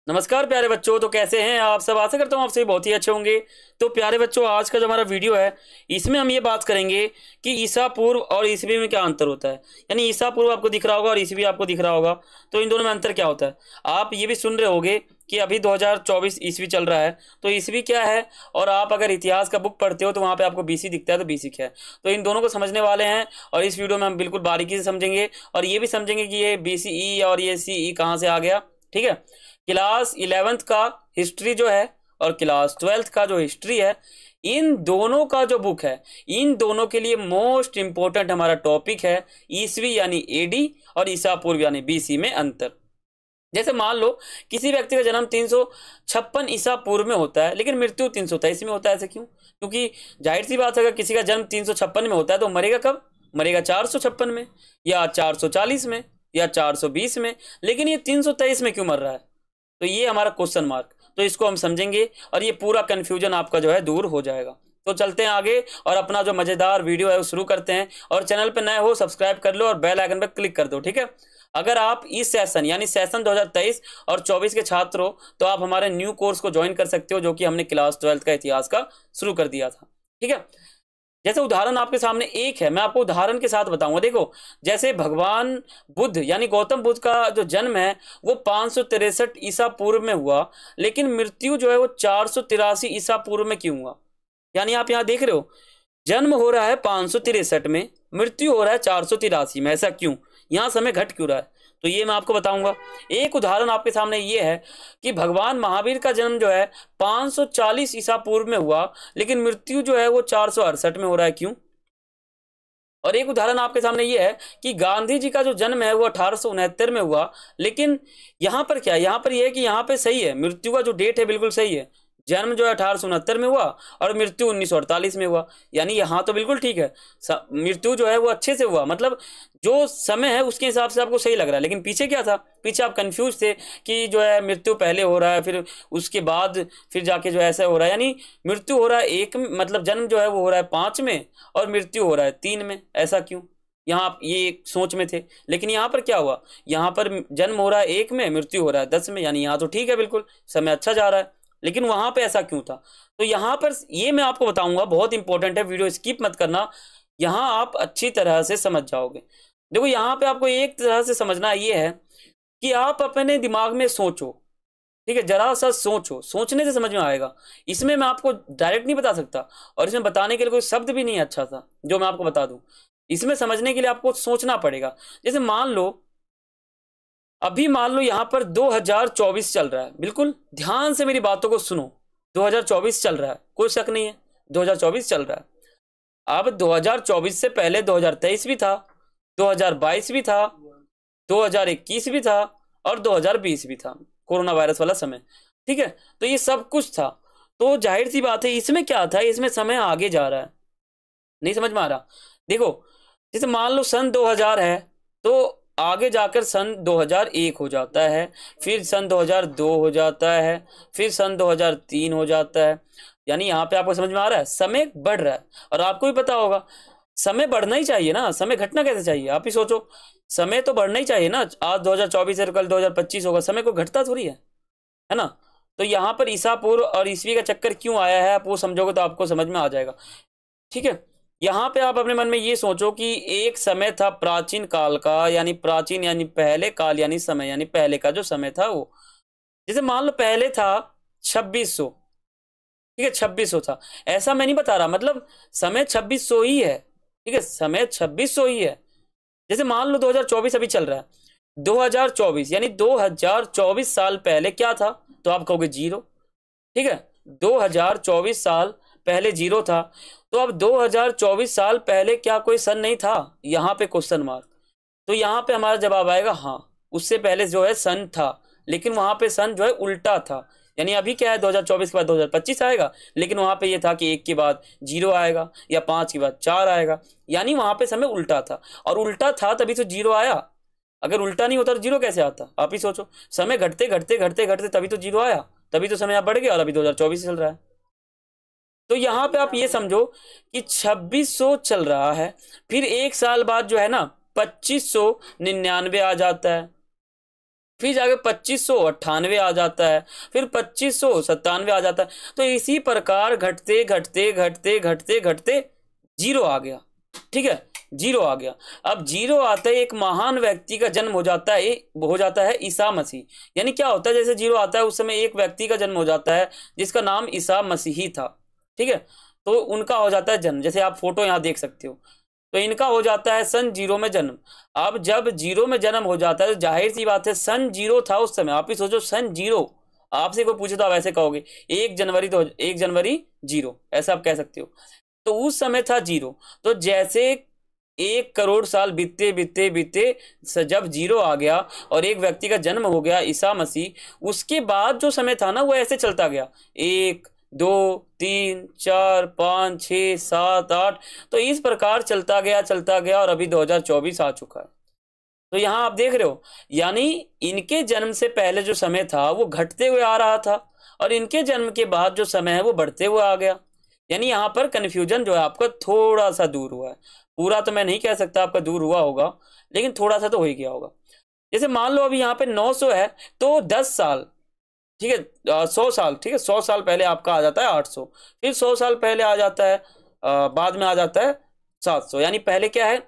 नमस्कार प्यारे बच्चों। तो कैसे हैं आप सब? आशा करता हूँ आप सभी बहुत ही अच्छे होंगे। तो प्यारे बच्चों, आज का जो हमारा वीडियो है इसमें हम ये बात करेंगे कि ईसा पूर्व और ईसवी में क्या अंतर होता है। यानी ईसा पूर्व आपको दिख रहा होगा और ईसवी आपको दिख रहा होगा, तो इन दोनों में अंतर क्या होता है। आप ये भी सुन रहे होगे कि अभी 2024 ईस्वी चल रहा है, तो ईस्वी क्या है। और आप अगर इतिहास का बुक पढ़ते हो तो वहाँ पे आपको बीसी दिखता है, तो बीसी क्या है। तो इन दोनों को समझने वाले हैं और इस वीडियो में हम बिल्कुल बारीकी से समझेंगे और ये भी समझेंगे कि ये बीसीई और ये सीई कहाँ से आ गया। ठीक है। क्लास 11th का हिस्ट्री जो है और क्लास 12th का जो हिस्ट्री है, इन दोनों का जो बुक है, इन दोनों के लिए मोस्ट इंपॉर्टेंट हमारा टॉपिक है ईसवी यानी एडी और ईसा पूर्व यानी बीसी में अंतर। जैसे मान लो किसी व्यक्ति का जन्म 356 ईसा पूर्व में होता है लेकिन मृत्यु 323 में होता है। ऐसे क्यों? क्योंकि जाहिर सी बात है, अगर किसी का जन्म 356 में होता है तो मरेगा कब? मरेगा 456 में या 440 में या 420 में, लेकिन ये 323 में क्यों मर रहा है? तो ये हमारा क्वेश्चन मार्क, तो इसको हम समझेंगे और ये पूरा कंफ्यूजन आपका जो है दूर हो जाएगा। तो चलते हैं आगे और अपना जो मजेदार वीडियो है वो शुरू करते हैं। और चैनल पर नए हो सब्सक्राइब कर लो और बेल आइकन पर क्लिक कर दो। ठीक है। अगर आप इस सेशन यानी सेशन 2023 और 24 के छात्र हो तो आप हमारे न्यू कोर्स को ज्वाइन कर सकते हो, जो कि हमने क्लास 12th का इतिहास का शुरू कर दिया था। ठीक है। जैसे उदाहरण आपके सामने एक है, मैं आपको उदाहरण के साथ बताऊंगा। देखो, जैसे भगवान बुद्ध यानी गौतम बुद्ध का जो जन्म है वो 563 ईसा पूर्व में हुआ, लेकिन मृत्यु जो है वो 483 ईसा पूर्व में क्यों हुआ। यानी आप यहाँ देख रहे हो, जन्म हो रहा है 563 में, मृत्यु हो रहा है 483 में। ऐसा क्यों? यहाँ समय घट क्यों रहा है? तो ये मैं आपको बताऊंगा। एक उदाहरण आपके सामने ये है कि भगवान महावीर का जन्म जो है 540 ईसा पूर्व में हुआ, लेकिन मृत्यु जो है वो 468 में हो रहा है। क्यों? और एक उदाहरण आपके सामने ये है कि गांधी जी का जो जन्म है वो 1869 में हुआ, लेकिन यहाँ पर क्या है? यहाँ पर यह है कि यहाँ पे सही है, मृत्यु का जो डेट है बिल्कुल सही है। जन्म जो है 1869 में हुआ और मृत्यु 1948 में हुआ, यानी यहाँ तो बिल्कुल ठीक है। मृत्यु जो है वो अच्छे से हुआ, मतलब जो समय है उसके हिसाब से आपको सही लग रहा है। लेकिन पीछे क्या था? पीछे आप कंफ्यूज थे कि जो है मृत्यु पहले हो रहा है, फिर उसके बाद फिर जाके जो ऐसा हो रहा है। यानी मृत्यु हो रहा है एक, मतलब जन्म जो है वो हो रहा है 5 में और मृत्यु हो रहा है 3 में। ऐसा क्यों? यहाँ आप ये एक सोच में थे, लेकिन यहाँ पर क्या हुआ? यहाँ पर जन्म हो रहा है 1 में, मृत्यु हो रहा है 10 में, यानी यहाँ तो ठीक है, बिल्कुल समय अच्छा जा रहा है। लेकिन वहां पे ऐसा क्यों था? तो यहाँ पर ये मैं आपको बताऊंगा, बहुत इंपॉर्टेंट है, वीडियो स्किप मत करना, यहाँ आप अच्छी तरह से समझ जाओगे। देखो, यहाँ पे आपको एक तरह से समझना ये है कि आप अपने दिमाग में सोचो। ठीक है, जरा सा सोचो, सोचने से समझ में आएगा। इसमें मैं आपको डायरेक्ट नहीं बता सकता और इसमें बताने के लिए कोई शब्द भी नहीं है अच्छा सा जो मैं आपको बता दूं। इसमें समझने के लिए आपको सोचना पड़ेगा। जैसे मान लो, अभी मान लो यहाँ पर 2024 चल रहा है, बिल्कुल ध्यान से मेरी बातों को सुनो। 2024 चल रहा है, कोई शक नहीं है, 2024 चल रहा है। अब 2024 से पहले 2023 भी था, 2022 भी था, 2021 भी था और 2020 भी था, कोरोना वायरस वाला समय। ठीक है, तो ये सब कुछ था। तो जाहिर सी बात है, इसमें क्या था? इसमें समय आगे जा रहा है। नहीं समझ में आ रहा? देखो, जैसे मान लो सन 2000 है, तो आगे जाकर सन 2001 हो जाता है, फिर सन 2002 हो जाता है, फिर सन 2003 हो जाता है। यानी यहाँ पे आपको समझ में आ रहा है, समय बढ़ रहा है। और आपको भी पता होगा समय बढ़ना ही चाहिए ना, समय घटना कैसे चाहिए? आप ही सोचो, समय तो बढ़ना ही चाहिए ना। आज 2024 है, कल 2025 होगा, समय को घटता थोड़ी है ना। तो यहाँ पर ईसा पूर्व और ईसवी का चक्कर क्यों आया है, आप वो समझोगे तो आपको समझ में आ जाएगा। ठीक है। यहाँ पे आप अपने मन में ये सोचो कि एक समय था प्राचीन काल का, यानी प्राचीन यानी पहले, काल यानी समय, यानी पहले का जो समय था वो, जैसे मान लो पहले था 2600। ठीक है, 2600 था, ऐसा मैं नहीं बता रहा, मतलब समय 2600 ही है। ठीक है, समय 2600 ही है। जैसे मान लो 2024 अभी चल रहा है, 2024 यानी 2024 साल पहले क्या था? तो आप कहोगे जीरो। ठीक है, 2024 साल पहले जीरो था। तो अब 2024 साल पहले क्या कोई सन नहीं था? यहाँ पे क्वेश्चन मार्क। तो यहाँ पे हमारा जवाब आएगा हाँ, उससे पहले जो है सन था, लेकिन वहां पे सन जो है उल्टा था। यानी अभी क्या है, 2024 के बाद 2025 आएगा, लेकिन वहां पे ये था कि 1 के बाद 0 आएगा या 5 के बाद 4 आएगा, यानी वहां पे समय उल्टा था। और उल्टा था तभी तो 0 आया। अगर उल्टा नहीं होता तो 0 कैसे आता? आप ही सोचो, समय घटते घटते घटते घटते तभी तो 0 आया, तभी तो समय अब बढ़ गया और अभी 2024 चल रहा है। तो यहाँ पे आप ये समझो कि 2600 चल रहा है, फिर 1 साल बाद जो है ना 2599 आ जाता है। फिर जाके 2598 आ जाता है, फिर 2597 आ जाता है। तो इसी प्रकार घटते घटते घटते घटते घटते जीरो आ गया। ठीक है, जीरो आ गया। अब जीरो आते ही एक महान व्यक्ति का जन्म हो जाता है ईसा मसीह। यानी क्या होता है, जैसे जीरो आता है उस समय एक व्यक्ति का जन्म हो जाता है जिसका नाम ईसा मसीही था। ठीक है, तो उनका हो जाता है जन्म, जैसे आप फोटो यहाँ देख सकते हो। तो इनका हो जाता है सन जीरो में जन्म। अब जब जीरो में जन्म हो जाता है तो जाहिर सी बात है, सन जीरो था उस समय। आप ही सोचो, सन जीरो, आपसे कोई पूछे तो आप ऐसे कहोगे 1 जनवरी, तो 1 जनवरी जीरो, ऐसा आप कह सकते हो। तो उस समय था जीरो। तो जैसे 1 करोड़ साल बीतते बीतते बीतते जब जीरो आ गया और एक व्यक्ति का जन्म हो गया ईसा मसीह, उसके बाद जो समय था ना वो ऐसे चलता गया, 1 2 3 4 5 6 7 8, तो इस प्रकार चलता गया और अभी 2024 आ चुका है। तो यहाँ आप देख रहे हो, यानी इनके जन्म से पहले जो समय था वो घटते हुए आ रहा था और इनके जन्म के बाद जो समय है वो बढ़ते हुए आ गया। यानी यहाँ पर कन्फ्यूजन जो है आपका थोड़ा सा दूर हुआ है। पूरा तो मैं नहीं कह सकता आपका दूर हुआ होगा, लेकिन थोड़ा सा तो हो ही गया होगा। जैसे मान लो अभी यहाँ पे 900 है तो 10 साल, ठीक है, 100 साल, ठीक है, 100 साल पहले आपका आ जाता है 800, फिर 100 साल पहले आ जाता है बाद में आ जाता है 700। यानी पहले क्या है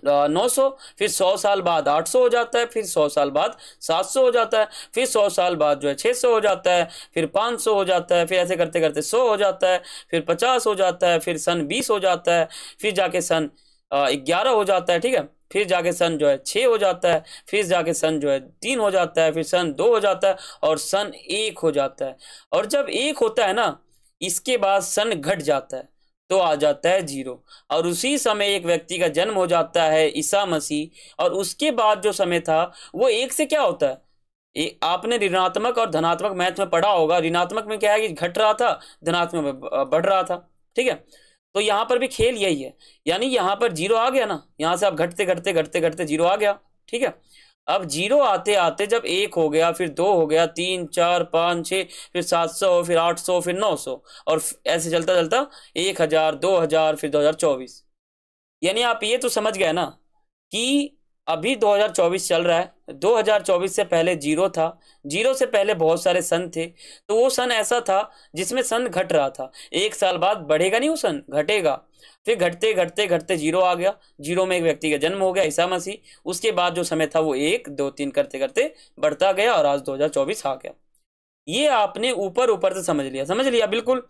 900, फिर 100 साल बाद 800 हो जाता है, फिर 100 साल बाद 700 हो जाता है, फिर 100 साल बाद जो है 600 हो जाता है, फिर 500 हो जाता है, फिर ऐसे करते करते 100 हो जाता है, फिर 50 हो जाता है, फिर सन 20 हो जाता है, फिर जाके सन 11 हो जाता है। ठीक है, फिर जाके सन जो है 6 हो जाता है, फिर जाके सन जो है 3 हो जाता है, फिर सन 2 हो जाता है और सन 1 हो जाता है। और जब 1 होता है ना, इसके बाद सन घट जाता है तो आ जाता है जीरो। और उसी समय एक व्यक्ति का जन्म हो जाता है ईसा मसीह, और उसके बाद जो समय था वो 1 से क्या होता है, आपने ऋणात्मक और धनात्मक मैथ में पढ़ा होगा। ऋणात्मक में क्या है कि घट रहा था, धनात्मक में बढ़ रहा था। ठीक है, तो यहाँ पर भी खेल यही है। यानी यहाँ पर जीरो आ गया ना, यहाँ से आप घटते घटते घटते घटते जीरो आ गया। ठीक है, अब जीरो आते आते जब 1 हो गया, फिर 2 हो गया, 3 4 5 6, फिर 700, फिर 800, फिर 900, और ऐसे चलता चलता 1000, 2000, फिर 2024। यानी आप ये तो समझ गए ना कि अभी 2024 चल रहा है। 2024 से पहले जीरो था, जीरो से पहले बहुत सारे सन थे। तो वो सन ऐसा था जिसमें सन घट रहा था। 1 साल बाद बढ़ेगा नहीं, वो सन घटेगा। फिर घटते घटते घटते जीरो आ गया, जीरो में एक व्यक्ति का जन्म हो गया ईसा मसीह। उसके बाद जो समय था वो 1 2 3 करते करते बढ़ता गया और आज 2024 आ गया। ये आपने ऊपर ऊपर से समझ लिया बिल्कुल।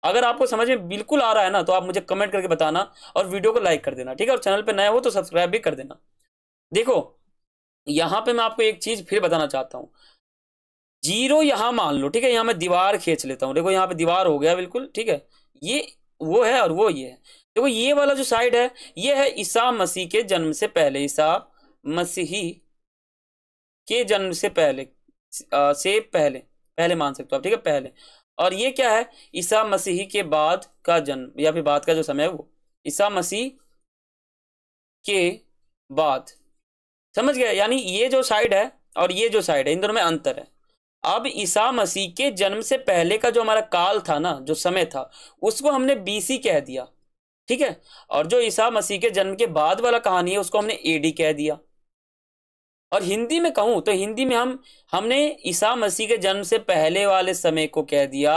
अगर आपको समझ में बिल्कुल आ रहा है ना तो आप मुझे कमेंट करके बताना और वीडियो को लाइक कर देना। ठीक है, और चैनल पे नए हो तो सब्सक्राइब भी कर देना। देखो यहाँ पे मैं आपको एक चीज फिर बताना चाहता हूँ। जीरो यहाँ मान लो, ठीक है, यहाँ मैं दीवार खींच लेता हूँ। देखो यहाँ पे दीवार हो गया बिल्कुल। ठीक है, ये वो है और वो ये है। देखो ये वाला जो साइड है ये है ईसा मसीह के जन्म से पहले, ईसा मसीही के जन्म से पहले, से पहले पहले मान सकते हो आप। ठीक है, पहले। और ये क्या है, ईसा मसीही के बाद का जन्म या फिर बाद का जो समय है वो ईसा मसीह के बाद। समझ गया, यानी ये जो साइड है और ये जो साइड है इन दोनों में अंतर है। अब ईसा मसीह के जन्म से पहले का जो हमारा काल था ना, जो समय था, उसको हमने बीसी कह दिया। ठीक है, और जो ईसा मसीह के जन्म के बाद वाला कहानी है उसको हमने एडी कह दिया। और हिंदी में कहूं तो हिंदी में हमने ईसा मसीह के जन्म से पहले वाले समय को कह दिया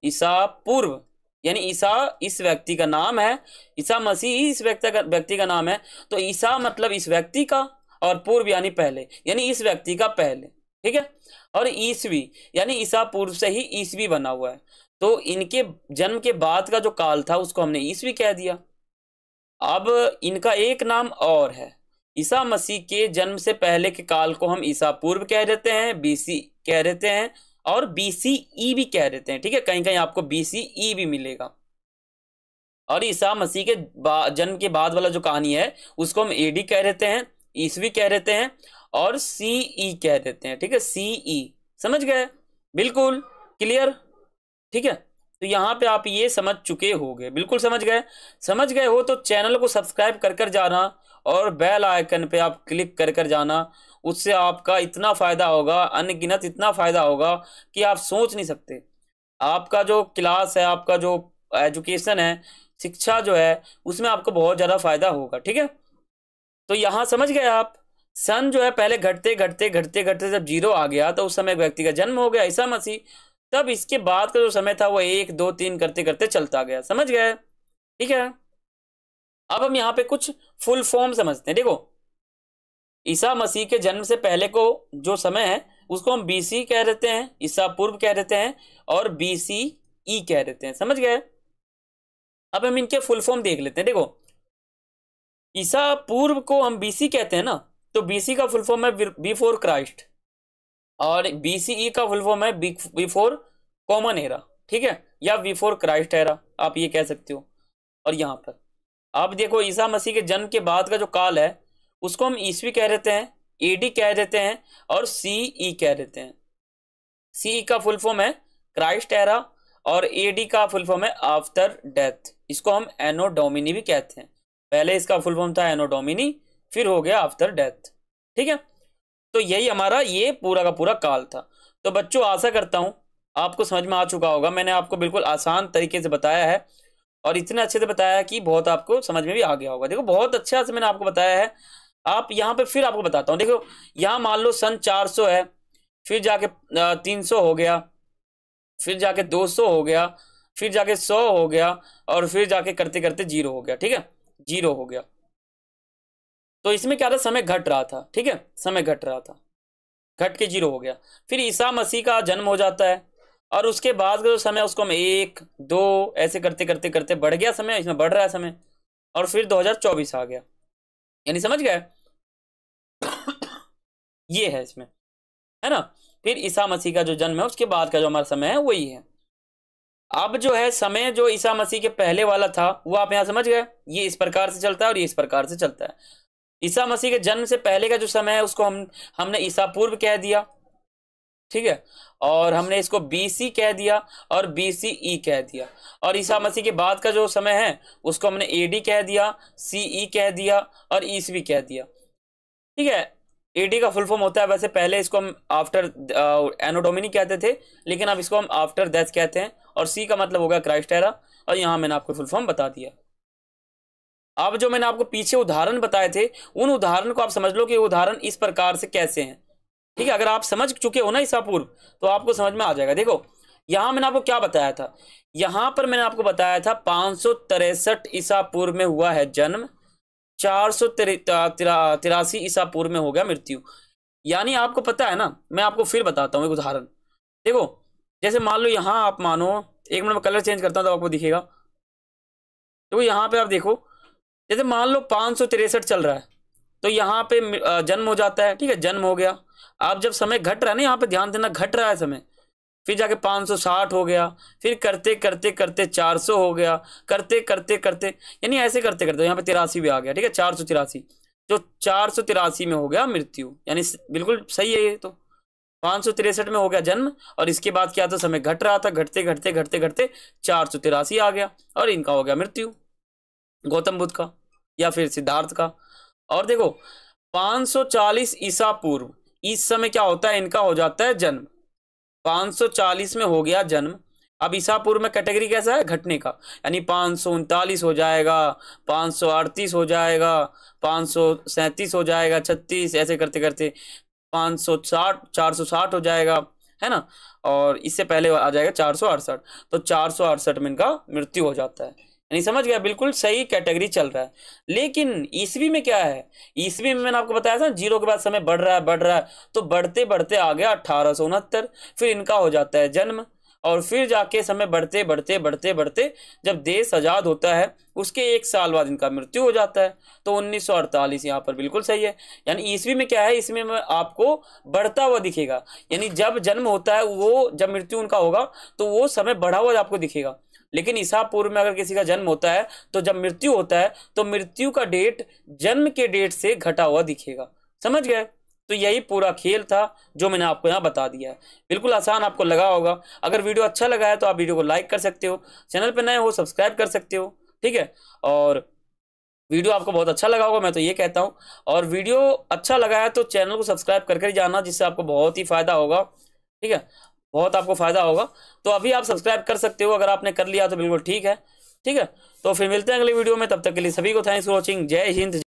ईसा पूर्व। यानी ईसा इस व्यक्ति का नाम है, ईसा मसीह इस व्यक्ति का नाम है। तो ईसा मतलब इस व्यक्ति का, और पूर्व यानी पहले, यानी इस व्यक्ति का पहले। ठीक है, और ईसवी यानी ईसा पूर्व से ही ईसवी बना हुआ है। तो इनके जन्म के बाद का जो काल था उसको हमने ईसवी कह दिया। अब इनका एक नाम और है, ईसा मसीह के जन्म से पहले के काल को हम ईसा पूर्व कह देते हैं, बीसी कह देते हैं, और बीसीई भी कह देते हैं। ठीक है, कहीं कहीं आपको बीसीई भी मिलेगा। और ईसा मसीह के जन्म के बाद वाला जो कहानी है उसको हम एडी कह देते हैं, ईसवी कह देते हैं, और सीई कह देते हैं। ठीक है, सीई। समझ गए, बिल्कुल क्लियर। ठीक है, तो यहाँ पे आप ये समझ चुके होगे, बिल्कुल समझ गए हो तो चैनल को सब्सक्राइब कर कर जाना और बेल आइकन पे आप क्लिक कर कर जाना। उससे आपका इतना फायदा होगा, अनगिनत इतना फायदा होगा कि आप सोच नहीं सकते। आपका जो क्लास है, आपका जो एजुकेशन है, शिक्षा जो है, उसमें आपको बहुत ज़्यादा फायदा होगा। ठीक है, तो यहाँ समझ गए आप। सन जो है पहले घटते घटते घटते घटते जब 0 आ गया तो उस समय एक व्यक्ति का जन्म हो गया, ईसा मसीह। तब इसके बाद का जो समय था वो 1 2 3 करते करते चलता गया। समझ गए? ठीक है। अब हम यहाँ पे कुछ फुल फॉर्म समझते हैं। देखो, ईसा मसीह के जन्म से पहले को जो समय है उसको हम BC कह देते हैं, ईसा पूर्व कह देते हैं, और BCE कह देते हैं। समझ गए? अब हम इनके फुल फॉर्म देख लेते हैं। देखो, ईसा पूर्व को हम BC कहते हैं ना, तो BC का फुल फॉर्म है बिफोर क्राइस्ट, और BCE का फुल फॉर्म है बिफोर कॉमन एरा। ठीक है, या बिफोर क्राइस्ट एरा, आप ये कह सकते हो। और यहाँ पर आप देखो, ईसा मसीह के जन्म के बाद का जो काल है उसको हम ईस्वी कह देते हैं, AD कह देते हैं, और CE कह देते हैं। CE का फुल फॉर्म है क्राइस्ट एरा, और AD का फुल फॉर्म है आफ्टर डेथ। इसको हम एनो डोमिनी भी कहते हैं। पहले इसका फुल फॉर्म था एनो डोमिनी, फिर हो गया आफ्टर डेथ। ठीक है, तो यही हमारा ये पूरा का पूरा काल था। तो बच्चों, आशा करता हूं आपको समझ में आ चुका होगा। मैंने आपको बिल्कुल आसान तरीके से बताया है, और इतने अच्छे से बताया है कि बहुत आपको समझ में भी आ गया होगा। देखो, बहुत अच्छा से मैंने आपको बताया है। आप यहाँ पे फिर आपको बताता हूँ। देखो, यहाँ मान लो सन 400 है, फिर जाके 300 हो गया, फिर जाके 200 हो गया, फिर जाके 100 हो गया, और फिर जाके करते करते 0 हो गया। ठीक है, 0 हो गया। तो इसमें क्या था, समय घट रहा था। ठीक है, समय घट रहा था, घट के 0 हो गया। फिर ईसा मसीह का जन्म हो जाता है, और उसके बाद का जो समय उसको हम 1 2 ऐसे करते करते करते बढ़ गया समय, इसमें बढ़ रहा है समय, और फिर 2024 आ गया। यानी समझ गए? ये है इसमें, है ना। फिर ईसा मसीह का जो जन्म है उसके बाद का जो हमारा समय है वही है। अब जो है समय जो ईसा मसीह के पहले वाला था वो आप यहां समझ गए, ये इस प्रकार से चलता है और ये इस प्रकार से चलता है। ईसा मसीह के जन्म से पहले का जो समय है उसको हमने ईसा पूर्व कह दिया। ठीक है, और हमने इसको BC कह दिया और BCE कह दिया। और ईसा मसीह के बाद का जो समय है उसको हमने AD कह दिया, CE कह दिया, और ईस्वी कह दिया। ठीक है, AD का फुल फॉर्म होता है, वैसे पहले इसको हम आफ्टर एनो डोमिनी कहते थे, लेकिन अब इसको हम आफ्टर डेथ कहते हैं, और C का मतलब होगा क्राइस्ट एरा। और यहाँ मैंने आपको फुल फॉर्म बता दिया। अब जो मैंने आपको पीछे उदाहरण बताए थे, उन उदाहरण को आप समझ लो कि उदाहरण इस प्रकार से कैसे हैं। ठीक है, अगर आप समझ चुके हो ना ईसा पूर्व, तो आपको समझ में आ जाएगा। देखो, यहां मैंने आपको क्या बताया था, यहां पर मैंने आपको बताया था 563 ईसा पूर्व में हुआ है जन्म, 483 ईसा पूर्व में हो गया मृत्यु। यानी आपको पता है ना, मैं आपको फिर बताता हूं एक उदाहरण। देखो, जैसे मान लो यहां आप मानो, एक मिनट में कलर चेंज करता हूं तो आपको दिखेगा। तो यहां पे आप देखो, जैसे मान लो 563 चल रहा है, तो यहाँ पे जन्म हो जाता है। ठीक है, जन्म हो गया। आप जब समय घट रहा है ना, यहाँ पे ध्यान देना, घट रहा है समय, फिर जाके 560 हो गया, फिर करते करते करते 400 हो गया, करते करते करते, यानी ऐसे करते करते यहाँ पे 83 भी आ गया। ठीक है, 483, जो 483 में हो गया मृत्यु। यानी बिल्कुल सही है ये। तो 563 में हो गया जन्म, और इसके बाद क्या था, समय घट रहा था, घटते घटते घटते घटते 483 आ गया, और इनका हो गया मृत्यु, गौतम बुद्ध का या फिर सिद्धार्थ का। और देखो, 540 ईसा पूर्व, इस समय क्या होता है, इनका हो जाता है जन्म। 540 में हो गया जन्म। अब ईसा पूर्व में कैटेगरी कैसा है, घटने का, यानी 539 हो जाएगा, 538 हो जाएगा, 537 हो जाएगा, 36, ऐसे करते करते 560 460 हो जाएगा, है ना। और इससे पहले आ जाएगा 468, तो 468 में इनका मृत्यु हो जाता है। यानी समझ गया, बिल्कुल सही कैटेगरी चल रहा है। लेकिन ईस्वी में क्या है, ईस्वी में मैंने आपको बताया था 0 के बाद समय बढ़ रहा है बढ़ रहा है, तो बढ़ते बढ़ते आ गया 1869, फिर इनका हो जाता है जन्म, और फिर जाके समय बढ़ते बढ़ते बढ़ते बढ़ते जब देश आजाद होता है उसके 1 साल बाद इनका मृत्यु हो जाता है। तो 1948 यहाँ पर बिल्कुल सही है। यानी ईस्वी में क्या है, इसमें आपको बढ़ता हुआ दिखेगा, यानी जब जन्म होता है वो, जब मृत्यु उनका होगा तो वो समय बढ़ा हुआ आपको दिखेगा। लेकिन ईसा पूर्व में अगर किसी का जन्म होता है तो जब मृत्यु होता है तो मृत्यु का डेट जन्म के डेट से घटा हुआ दिखेगा। समझ गए? तो यही पूरा खेल था जो मैंने आपको यहाँ बता दिया है। बिल्कुल आसान आपको लगा होगा। अगर वीडियो अच्छा लगा है तो आप वीडियो को लाइक कर सकते हो, चैनल पर नए हो सब्सक्राइब कर सकते हो। ठीक है, और वीडियो आपको बहुत अच्छा लगा होगा, मैं तो ये कहता हूँ। और वीडियो अच्छा लगा है तो चैनल को सब्सक्राइब करके ही जाना, जिससे आपको बहुत ही फायदा होगा। ठीक है, बहुत आपको फायदा होगा। तो अभी आप सब्सक्राइब कर सकते हो, अगर आपने कर लिया तो बिल्कुल ठीक है। ठीक है, तो फिर मिलते हैं अगले वीडियो में, तब तक के लिए सभी को थैंक्स फॉर वॉचिंग। जय हिंद।